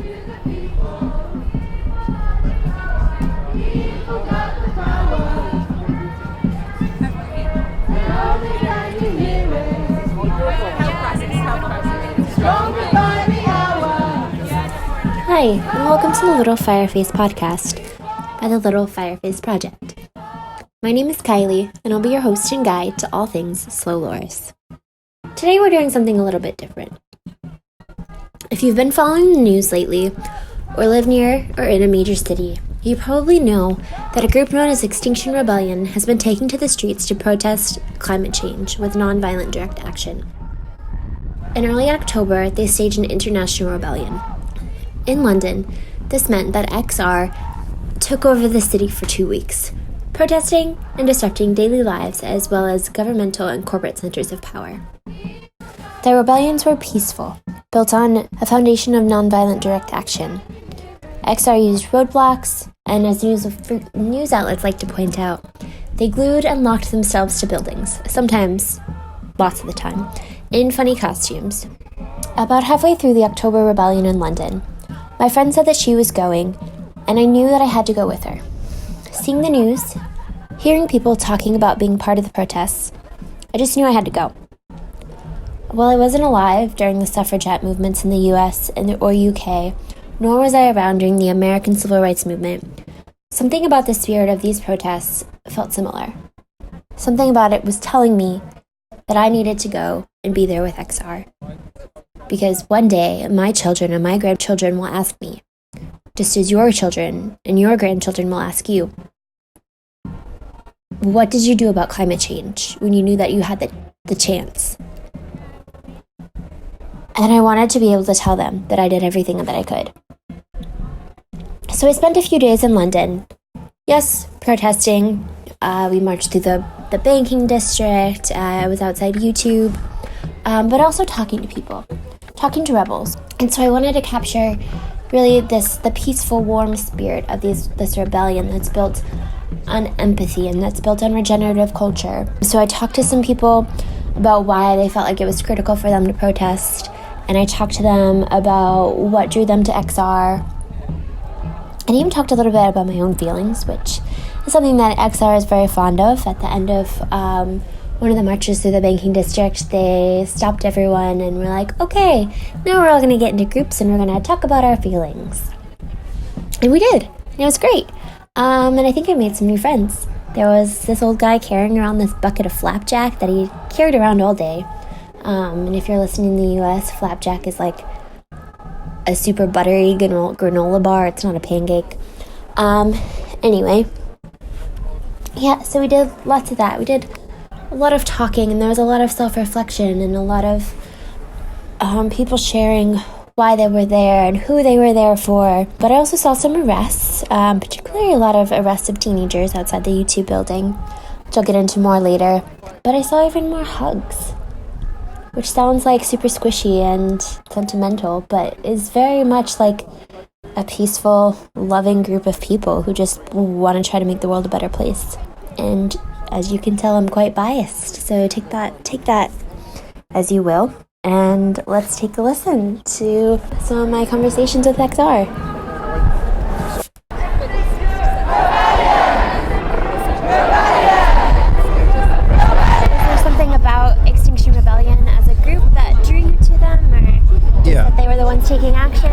Hi, and welcome to the Little Fireface podcast by the Little Fireface Project. My name is Kylie, and I'll be your host and guide to all things Slow Loris. Today we're doing something a little bit different. If you've been following the news lately, or live near or in a major city, you probably know that a group known as Extinction Rebellion has been taking to the streets to protest climate change with nonviolent direct action. In early October, they staged an international rebellion. In London, this meant that XR took over the city for 2 weeks, protesting and disrupting daily lives as well as governmental and corporate centers of power. The rebellions were peaceful, built on a foundation of nonviolent direct action. XR used roadblocks, and as news outlets like to point out, they glued and locked themselves to buildings, sometimes, lots of the time, in funny costumes. About halfway through the October rebellion in London, my friend said that she was going, and I knew that I had to go with her. Seeing the news, hearing people talking about being part of the protests, I just knew I had to go. While I wasn't alive during the suffragette movements in the US or UK, nor was I around during the American Civil Rights Movement, something about the spirit of these protests felt similar. Something about it was telling me that I needed to go and be there with XR. Because one day, my children and my grandchildren will ask me, just as your children and your grandchildren will ask you, what did you do about climate change when you knew that you had the chance? And I wanted to be able to tell them that I did everything that I could. So I spent a few days in London, yes, protesting. We marched through the banking district. I was outside YouTube, but also talking to people. Talking to rebels. And so I wanted to capture really the peaceful, warm spirit of this rebellion that's built on empathy and that's built on regenerative culture. So I talked to some people about why they felt like it was critical for them to protest, and I talked to them about what drew them to XR, and even talked a little bit about my own feelings, which is something that XR is very fond of. At the end of one of the marches through the banking district, they stopped everyone and were like, okay, now we're all going to get into groups and we're going to talk about our feelings. And we did. And it was great. And I think I made some new friends. There was this old guy carrying around this bucket of flapjack that he carried around all day. And if you're listening in the US, flapjack is like a super buttery granola bar. It's not a pancake. Anyway. Yeah, so we did lots of that. We did a lot of talking, and there was a lot of self-reflection and a lot of people sharing why they were there and who they were there for. But I also saw some arrests, particularly a lot of arrests of teenagers outside the YouTube building, which I'll get into more later. But I saw even more hugs, which sounds like super squishy and sentimental, but is very much like a peaceful, loving group of people who just want to try to make the world a better place. And as you can tell, I'm quite biased, so take that as you will, and let's take a listen to some of my conversations with XR. Is there something about Extinction Rebellion as a group that drew you to them, or that they were the ones taking action?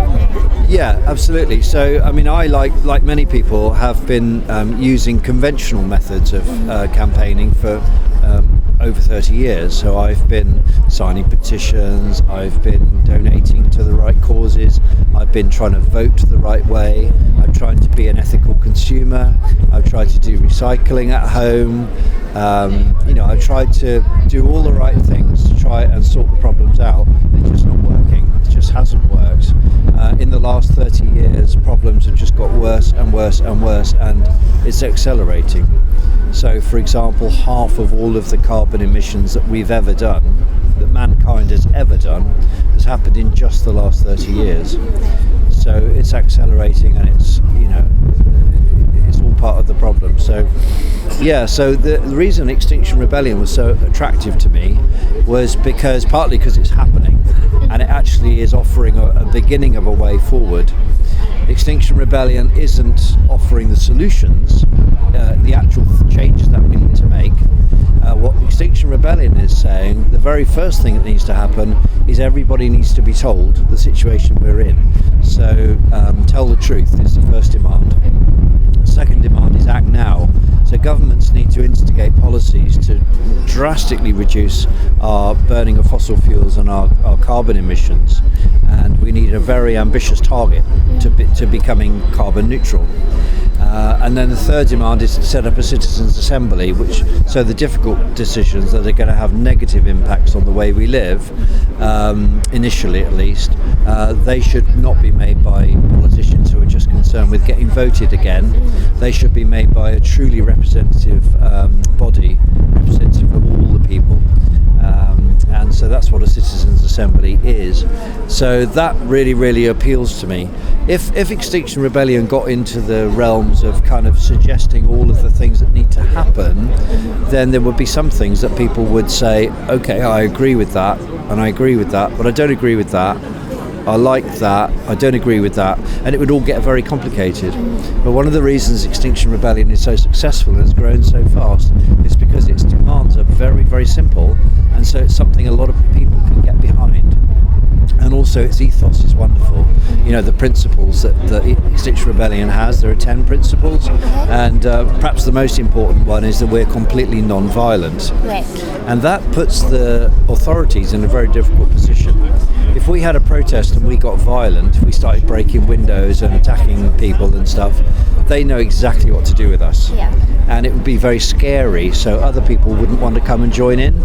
Yeah, absolutely. So, I mean, I, like many people, have been using conventional methods of campaigning for over 30 years. So I've been signing petitions, I've been donating to the right causes, I've been trying to vote the right way, I'm trying to be an ethical consumer, I've tried to do recycling at home, I've tried to do all the right things to try and sort the problems out. It's just not working. It just hasn't worked. In the last 30 years, problems have just got worse and worse and worse, and it's accelerating. So, for example, half of all of the carbon emissions that we've ever done, that mankind has ever done, has happened in just the last 30 years. So it's accelerating, and it's all part of the problem. So the reason Extinction Rebellion was so attractive to me was partly because it's happening, and it actually actually is offering a beginning of a way forward. Extinction Rebellion isn't offering the solutions, the actual changes that we need to make. What Extinction Rebellion is saying, the very first thing that needs to happen is everybody needs to be told the situation we're in. So tell the truth is the first demand. Second demand is act now. So governments need to instigate policies to drastically reduce our burning of fossil fuels and our carbon emissions. And we need a very ambitious target to becoming carbon neutral. And then the third demand is to set up a citizens' assembly, so the difficult decisions that are going to have negative impacts on the way we live, initially at least, they should not be made by politicians who are just concerned with getting voted again. They should be made by a truly representative body, representative of all the people. And so that's what a citizens' assembly is. So that really, really appeals to me. If Extinction Rebellion got into the realms of kind of suggesting all of the things that need to happen, then there would be some things that people would say, okay, I agree with that, and I agree with that, but I don't agree with that. I like that, I don't agree with that, and it would all get very complicated. But one of the reasons Extinction Rebellion is so successful and has grown so fast is because its demands are very, very simple, and so it's something a lot of people can get behind. And also its ethos is wonderful. You know, the principles that Extinction Rebellion has, there are 10 principles, and perhaps the most important one is that we're completely non-violent. Right. And that puts the authorities in a very difficult position. If we had a protest and we got violent, we started breaking windows and attacking people and stuff, they know exactly what to do with us. Yeah. And it would be very scary, so other people wouldn't want to come and join in.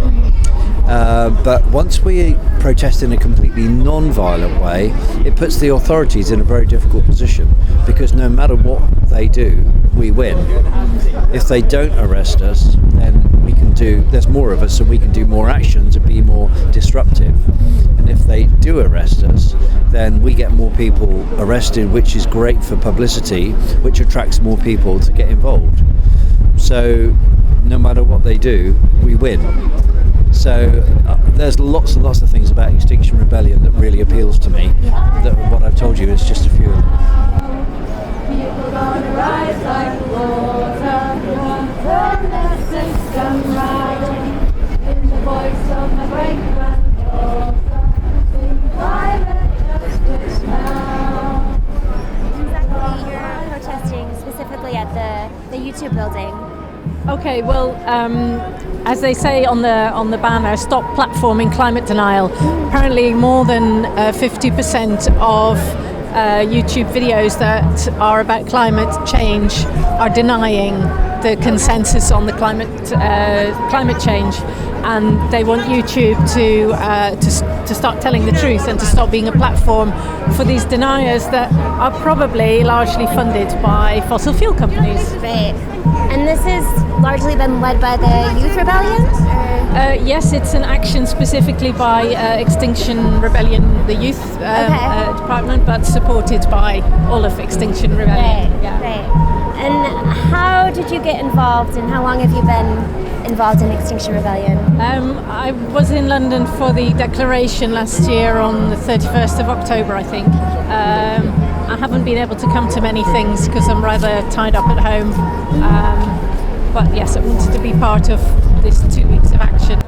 But once we protest in a completely non-violent way, it puts the authorities in a very difficult position, because no matter what they do, we win. If they don't arrest us, then there's more of us, so we can do more actions and be more disruptive. And if they do arrest us, then we get more people arrested, which is great for publicity, which attracts more people to get involved. So no matter what they do, we win. So there's lots and lots of things about Extinction Rebellion that really appeals to me. That what I've told you is just a few of them. People gonna rise like water, turn their system right. In the voice of my great granddaughter, sing climate justice now. Exactly, you're protesting specifically at the YouTube building. Okay, well, as they say on the banner, stop platforming climate denial. Apparently more than 50% of YouTube videos that are about climate change are denying the consensus on the climate change, and they want YouTube to start telling the truth and to stop being a platform for these deniers that are probably largely funded by fossil fuel companies. Right. And this has largely been led by the Youth Rebellion? Yes, it's an action specifically by Extinction Rebellion, the youth department, but supported by all of Extinction Rebellion. Right, right. And how did you get involved, and how long have you been involved in Extinction Rebellion? I was in London for the declaration last year on the 31st of October, I think. I haven't been able to come to many things because I'm rather tied up at home. But yes, I wanted to be part of this 2 weeks of action.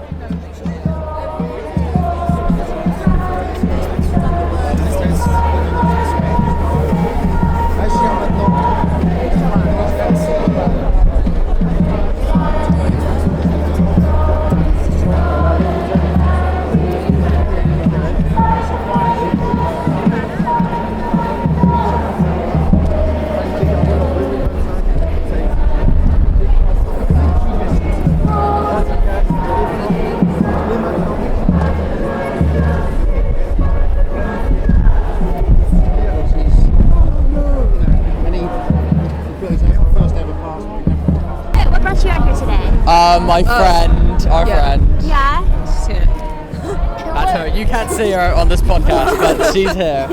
My friend, our friend. Yeah? She's here. That's her. You can't see her on this podcast, but she's here.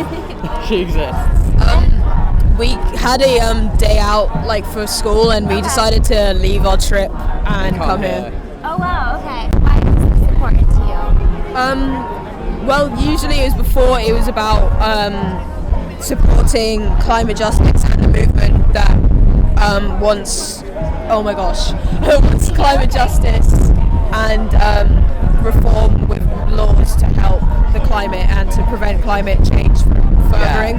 She exists. We had a day out for school, and we decided to leave our trip and come here. Oh wow, okay. Why is this important to you? Well, usually it was before. It was about supporting climate justice and the movement that wants wants climate justice and reform with laws to help the climate and to prevent climate change from furthering.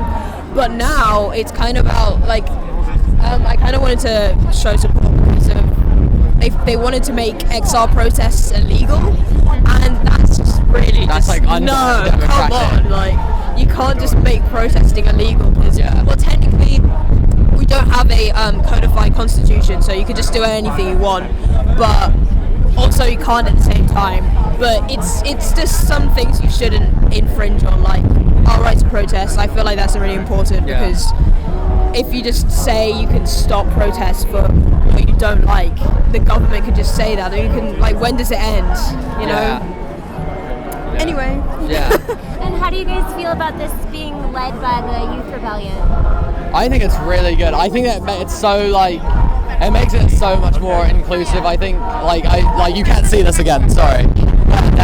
But now it's kind of about like I kind of wanted to show support because of they wanted to make XR protests illegal, and that's just really That's like come on, like you can't just make protesting illegal because well, technically we don't have a codified constitution, so you could just do anything you want, but also you can't at the same time. But it's just some things you shouldn't infringe on, like our right to protest. I feel like that's really important because if you just say you can stop protests for what you don't like, the government could just say that, and you can, like, when does it end, you know? Anyway. Yeah. And how do you guys feel about this being led by the Youth Rebellion? I think it's really good. I think that it's so like it makes it so much more inclusive. I think like you can't see this again. Sorry, but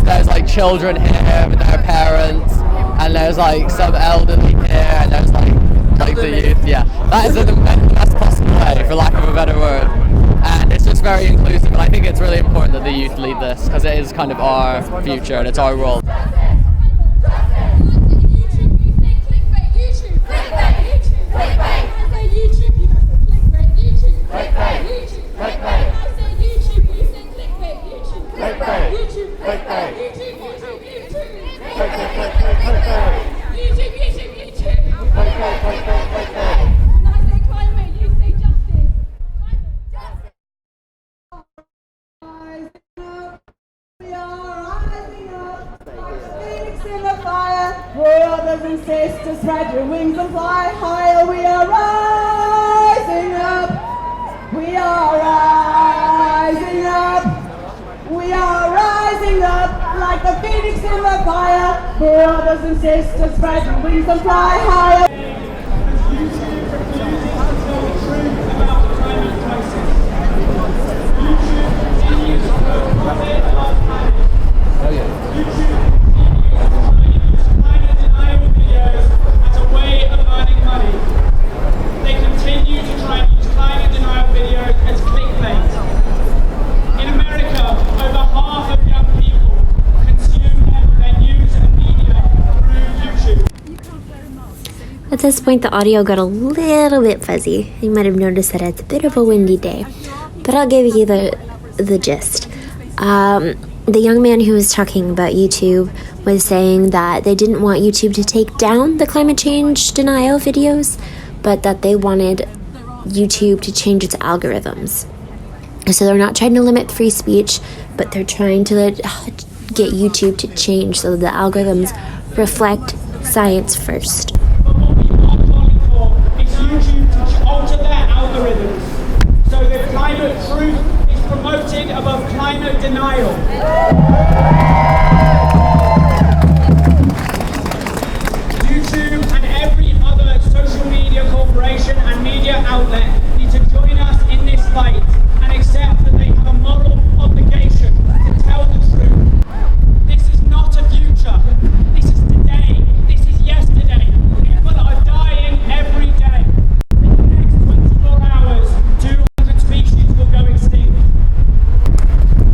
there's like children here with their parents, and there's like some elderly here, and there's like the youth. Yeah, that is in the best possible way, for lack of a better word. And it's just very inclusive, and I think it's really important that the youth lead this because it is kind of our future and it's our world. Brothers and sisters, spread your wings and fly higher. We are rising up. We are rising up. We are rising up like the phoenix in the fire. Brothers and sisters, spread your wings and fly higher. At this point, the audio got a little bit fuzzy. You might have noticed that it's a bit of a windy day, but I'll give you the gist. The young man who was talking about YouTube was saying that they didn't want YouTube to take down the climate change denial videos, but that they wanted YouTube to change its algorithms. So they're not trying to limit free speech, but they're trying to get YouTube to change so the algorithms reflect science first. YouTube to alter their algorithms so that climate truth is promoted above climate denial. YouTube and every other social media corporation and media outlet need to join us in this fight and accept that they have a moral obligation to tell the truth. This is not a future. This is today. This is yesterday. People are dying every day. 200 species will go extinct.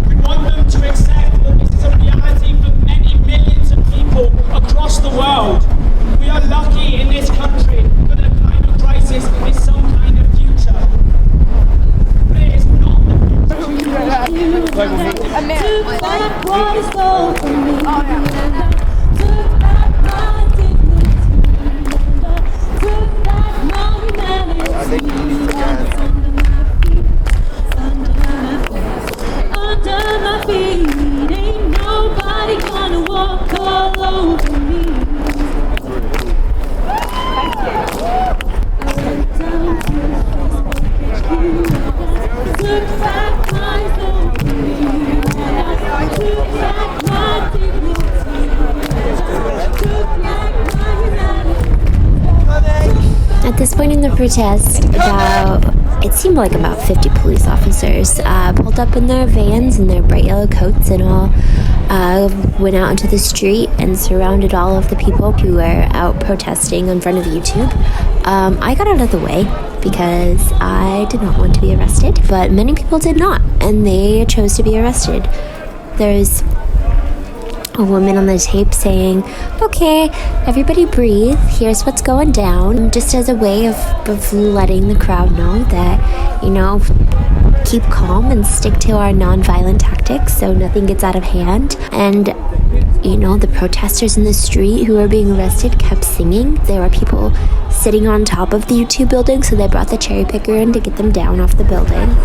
We want them to accept that this is a reality for many millions of people across the world. We are lucky in this country that the climate crisis is some kind of future. But it is not the future. Under my feet, ain't nobody gonna walk all over me. Took back my soul, took back my dignity, took back my humanity. At this point in the protest, about it seemed like about 50 police officers pulled up in their vans in their bright yellow coats and all went out into the street and surrounded all of the people who were out protesting in front of YouTube. I got out of the way because I did not want to be arrested, but many people did not, and they chose to be arrested. There's a woman on the tape saying, "Okay, everybody breathe, here's what's going down," just as a way of letting the crowd know that, keep calm and stick to our non-violent tactics so nothing gets out of hand. And the protesters in the street who were being arrested kept singing. There were people sitting on top of the YouTube building, so they brought the cherry picker in to get them down off the building.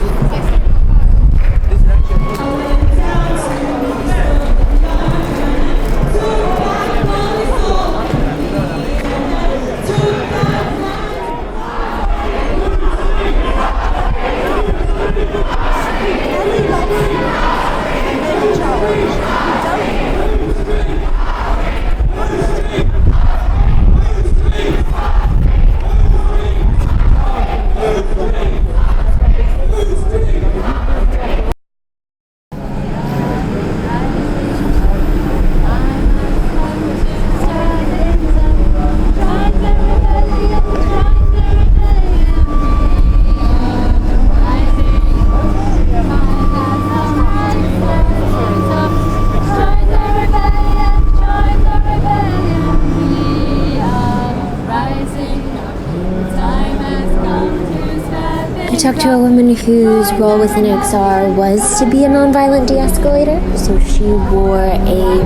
I talked to a woman whose role within XR was to be a nonviolent de-escalator. So she wore a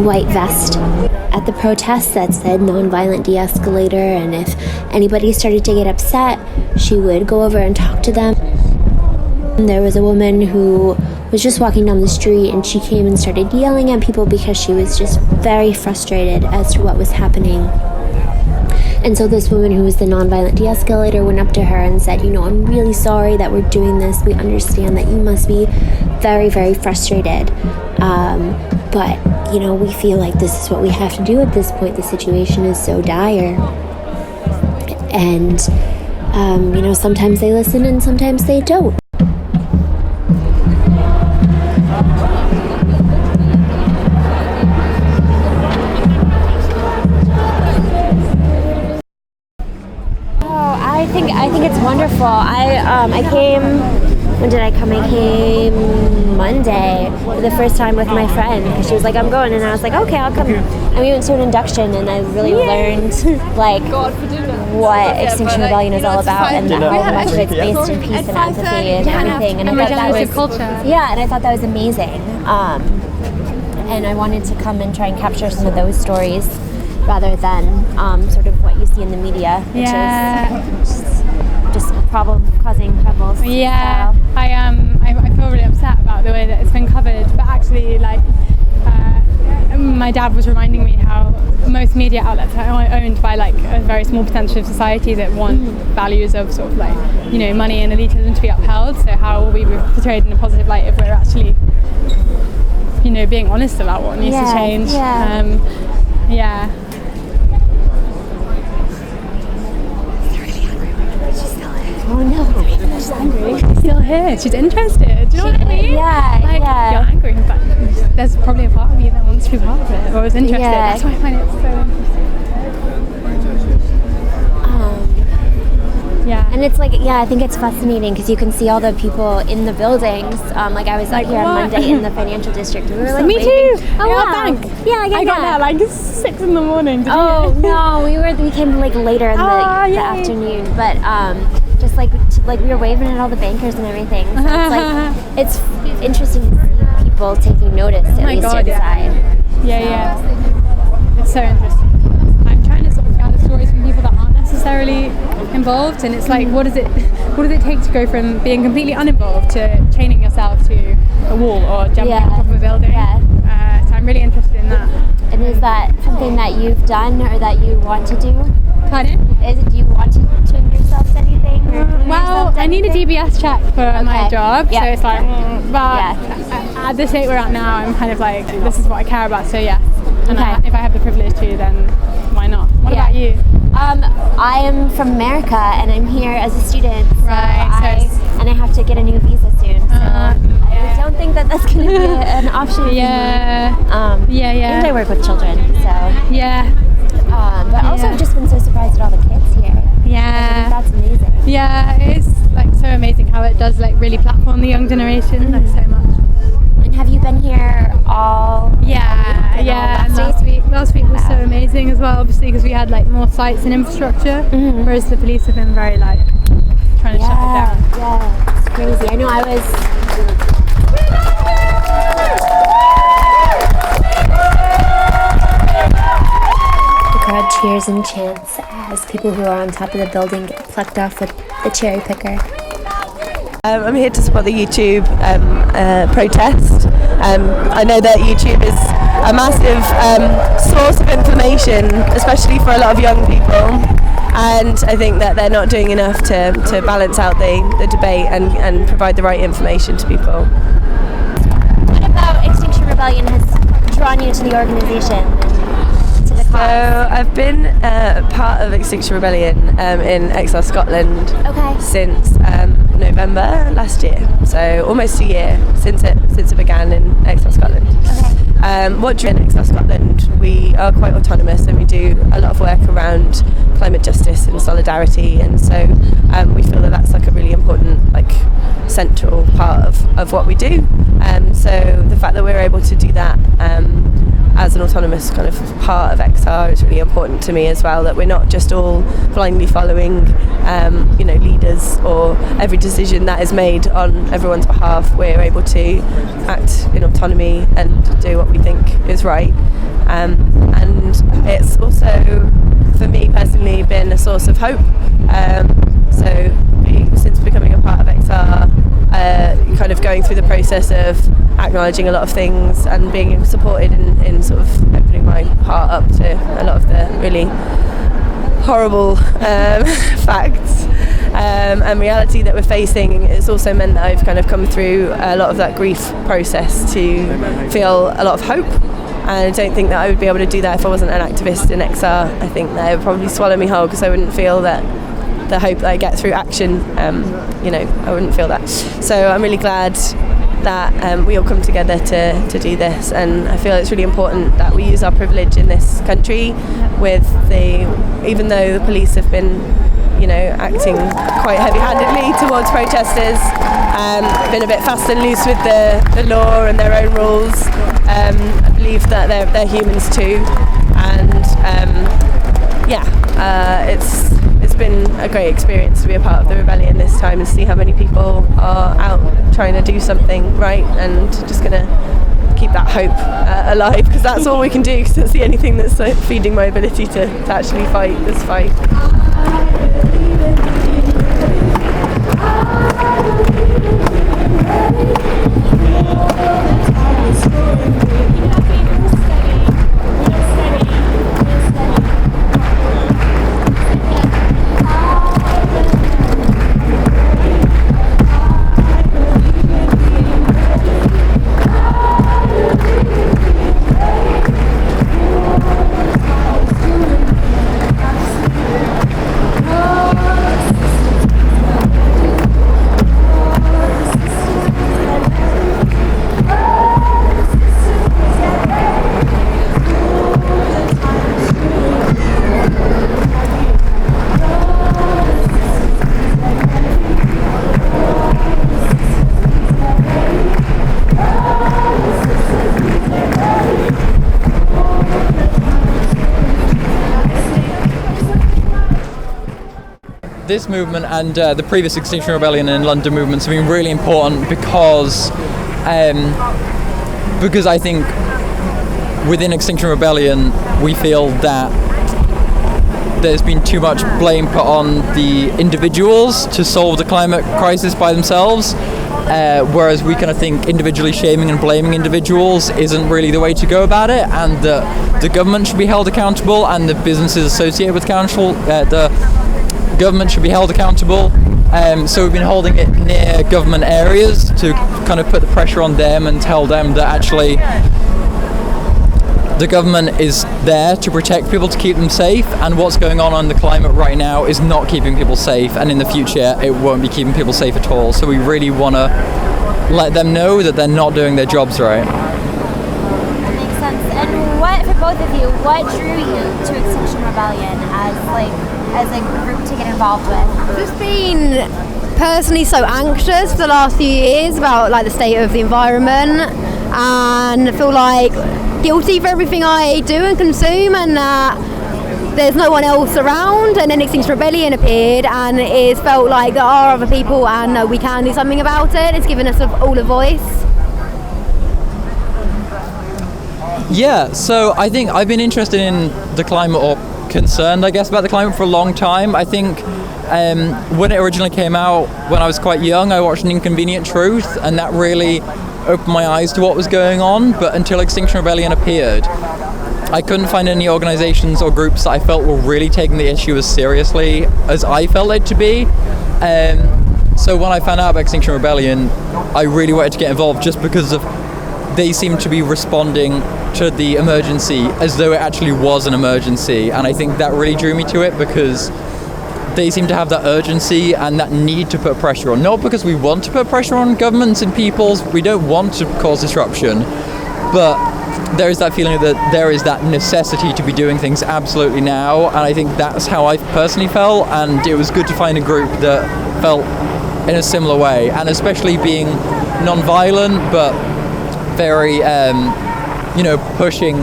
white vest at the protest that said nonviolent de-escalator, and if anybody started to get upset, she would go over and talk to them. And there was a woman who was just walking down the street, and she came and started yelling at people because she was just very frustrated as to what was happening. And so this woman who was the nonviolent de-escalator went up to her and said, "I'm really sorry that we're doing this. We understand that you must be very, very frustrated. But, we feel like this is what we have to do at this point. The situation is so dire." And, sometimes they listen and sometimes they don't. I think it's wonderful. I came. When did I come? I came Monday for the first time with my friend because she was like, "I'm going," and I was like, "Okay, I'll come." And we went to an induction, and I really learned what Extinction Rebellion is all about, and how much of it's based in peace and empathy and everything. And I thought that was culture. Yeah, and I thought that was amazing. And I wanted to come and try and capture some of those stories rather than sort of what you see in the media, which is just problem-causing rebels. Yeah, so. I feel really upset about the way that it's been covered, but actually, my dad was reminding me how most media outlets are owned by a very small percentage of society that want values of sort of money and elitism to be upheld. So how will we be portrayed in a positive light if we're actually, being honest about what needs to change? Yeah. Oh no, she's angry. She's still here. She's interested. Do you know what I mean? Yeah, You're angry, but there's probably a part of you that wants to be part of it or is interested. Yeah. That's why I find it so interesting. And it's I think it's fascinating because you can see all the people in the buildings. I was out here on Monday in the financial district. And we were me too. Oh wow. Bank. Yeah. I got there 6 in the morning. No, we came later in the afternoon, but we were waving at all the bankers and everything. So it's interesting to see people taking notice at least inside. Yeah. It's so interesting. I'm trying to sort of gather stories from people that aren't necessarily involved, and it's what does it take to go from being completely uninvolved to chaining yourself to a wall or jumping on top of a building? So I'm really interested in that. And is that something that you've done or that you want to do? Pardon? Do you want to turn yourself to anything? I need a DBS check for my job, so it's at the state we're at now, I'm kind of this is what I care about, so yes. And if I have the privilege to, then why not? What about you? I am from America, and I'm here as a student. So Right, and I have to get a new visa soon. So I don't think that that's going to be an option. Yeah. For me. And I work with children, so. Yeah. But also, I've just been so surprised at all the kids here. Yeah. That's amazing. Yeah, it's like so amazing how it does like really platform the young generation like so much. And have you been here all? Yeah, week, yeah. all Last week was so amazing as well, obviously because we had like more sites and infrastructure, whereas the police have been very like trying to shut it down. Yeah, it's crazy. I know I was. The crowd cheers and chants as people who are on top of the building get plucked off with the cherry picker. I'm here to support the YouTube protest. I know that YouTube is a massive source of information, especially for a lot of young people, and I think that they're not doing enough to balance out the debate and provide the right information to people. What about Extinction Rebellion has drawn you to the organization and to the cause? So I've been part of Extinction Rebellion in Exile, Scotland since November last year, so almost a year since it began in Exile, Scotland. What drew in Exile, Scotland, we are quite autonomous and we do a lot of work around climate justice and solidarity, and so we feel that that's like a really important central part of what we do. So the fact that we're able to do that as an autonomous kind of part of XR is really important to me as well, that we're not just all blindly following leaders or every decision that is made on everyone's behalf. We're able to act in autonomy and do what we think is right, and it's also for me personally been a source of hope. Since becoming a part of XR, kind of going through the process of acknowledging a lot of things and being supported in sort of opening my heart up to a lot of the really horrible facts and reality that we're facing, it's also meant that I've kind of come through a lot of that grief process to feel a lot of hope. And I don't think that I would be able to do that if I wasn't an activist in XR. I think that it would probably swallow me whole because I wouldn't feel that the hope that I get through action, I wouldn't feel that. So I'm really glad that we all come together to do this, and I feel it's really important that we use our privilege in this country even though the police have been acting quite heavy-handedly towards protesters, been a bit fast and loose with the law and their own rules. I believe that they're humans too, and it's been a great experience to be a part of the rebellion this time and see how many people are out trying to do something right, and just gonna keep that hope alive, because that's all we can do, because that's the only thing that's feeding my ability to actually fight this fight. This movement and the previous Extinction Rebellion and London movements have been really important because I think within Extinction Rebellion we feel that there's been too much blame put on the individuals to solve the climate crisis by themselves, whereas we kind of think individually shaming and blaming individuals isn't really the way to go about it, and the government should be held accountable and the businesses associated with the government should be held accountable. So we've been holding it near government areas to kind of put the pressure on them and tell them that actually the government is there to protect people, to keep them safe, and what's going on the climate right now is not keeping people safe, and in the future it won't be keeping people safe at all. So we really want to let them know that they're not doing their jobs right. That makes sense. And what, for both of you, what drew you to Extinction Rebellion as a group to get involved with? Just been personally so anxious for the last few years about like the state of the environment, and I feel like guilty for everything I do and consume, and there's no one else around. And then Extinction Rebellion appeared, and it felt like there are other people and we can do something about it. It's given us all a voice. Yeah, so I think I've been interested in the climate, or concerned, I guess, about the climate for a long time. I think when it originally came out, when I was quite young, I watched An Inconvenient Truth, and that really opened my eyes to what was going on. But until Extinction Rebellion appeared, I couldn't find any organizations or groups that I felt were really taking the issue as seriously as I felt it to be. So when I found out about Extinction Rebellion, I really wanted to get involved, just because they seemed to be responding to the emergency as though it actually was an emergency. And I think that really drew me to it, because they seem to have that urgency and that need to put pressure on. Not because we want to put pressure on governments and peoples, we don't want to cause disruption, but there is that feeling that there is that necessity to be doing things absolutely now. And I think that's how I personally felt, and it was good to find a group that felt in a similar way, and especially being non-violent but very pushing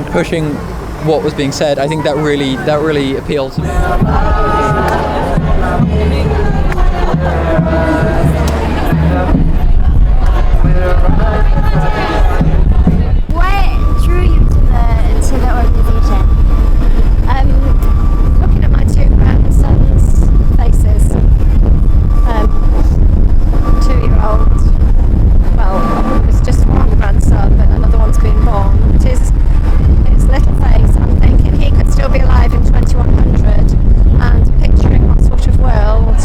what was being said. I think that really appealed to me. What drew you to the organization? Looking at my two grandsons' faces, 2-year-old, well, it's just one grandson, but another one's been born. His little face, I'm thinking he could still be alive in 2100, and picturing what sort of world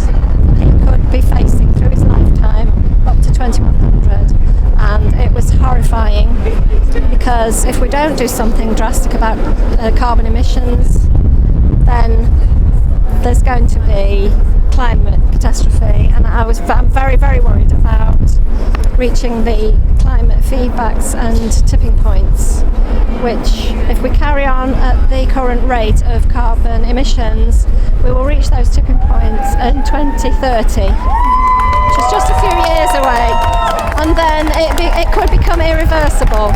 he could be facing through his lifetime up to 2100. And it was horrifying, because if we don't do something drastic about carbon emissions, then there's going to be climate catastrophe. And I'm very, very worried about reaching the climate feedbacks and tipping points, which, if we carry on at the current rate of carbon emissions, we will reach those tipping points in 2030, which is just a few years away, and then it could become irreversible.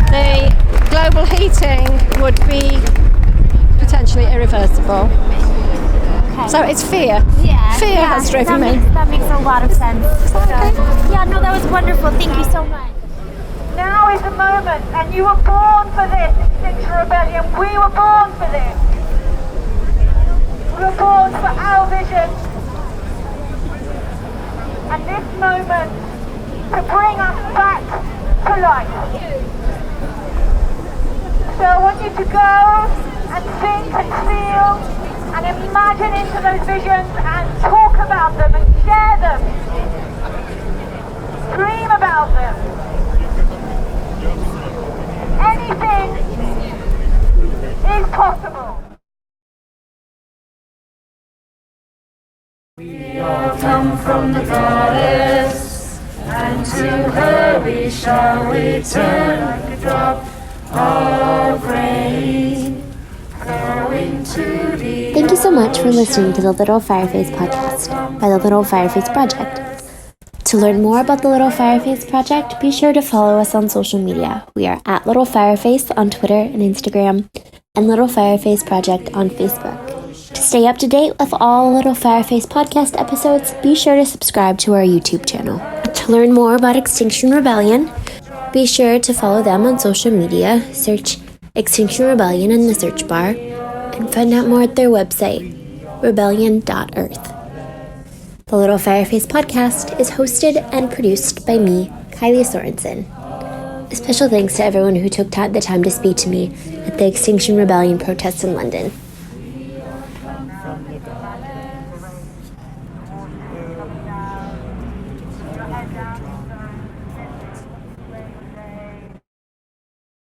The global heating would be potentially irreversible. Okay. So it's fear. Fear has driven me. That makes a lot of sense. Okay. Yeah, no, that was wonderful. Thank you so much. Now is the moment, and you were born for this, Extinction Rebellion. We were born for this. We were born for our vision. And this moment to bring us back to life. So I want you to go and think and feel and imagine into those visions and talk about them and share them. Dream about them. Anything is possible. We all come from the goddess, and to her we shall return like a drop of rain going to the... Thank you so much for listening to the Little Fireface podcast by the Little Fireface Project. To learn more about the Little Fireface Project, be sure to follow us on social media. We are at Little Fireface on Twitter and Instagram, and Little Fireface Project on Facebook. To stay up to date with all Little Fireface podcast episodes, be sure to subscribe to our YouTube channel. To learn more about Extinction Rebellion, be sure to follow them on social media, search Extinction Rebellion in the search bar, and find out more at their website, rebellion.earth. The Little Fireface podcast is hosted and produced by me, Kylie Sorensen. A special thanks to everyone who took the time to speak to me at the Extinction Rebellion protests in London.